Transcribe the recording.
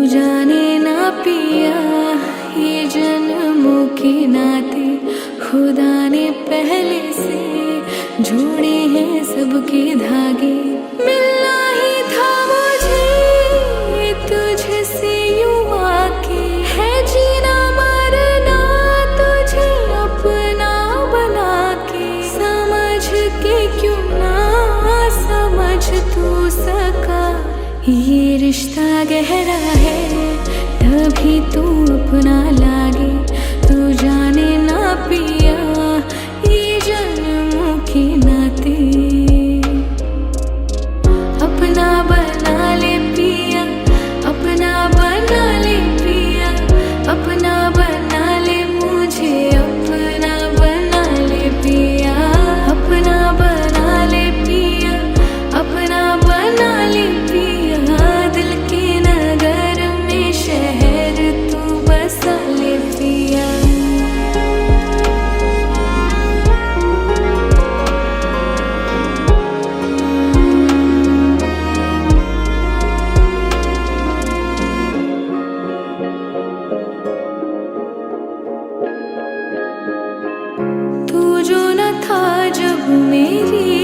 जाने ना पिया, ये जन्मों के नाते खुदा ने पहले से जोड़े हैं सबके धागे। मिलना ही था मुझे तुझसे यूं आके, है जीना मरना तुझे अपना बना के। समझ के क्यों ना समझ तू सका, ये रिश्ता गहरा है तभी तू अपना लागे। तू जाने ना पिया, ये जन्मों के नाते अपना बना ले पिया, अपना बना ले पिया, अपना बना ले मुझे, अपना बना ले पिया, अपना बना ले पिया, अपना बना ले पिया। दिल के नगर में शहर तू बसा ले पिया। तू जो न था जब मेरी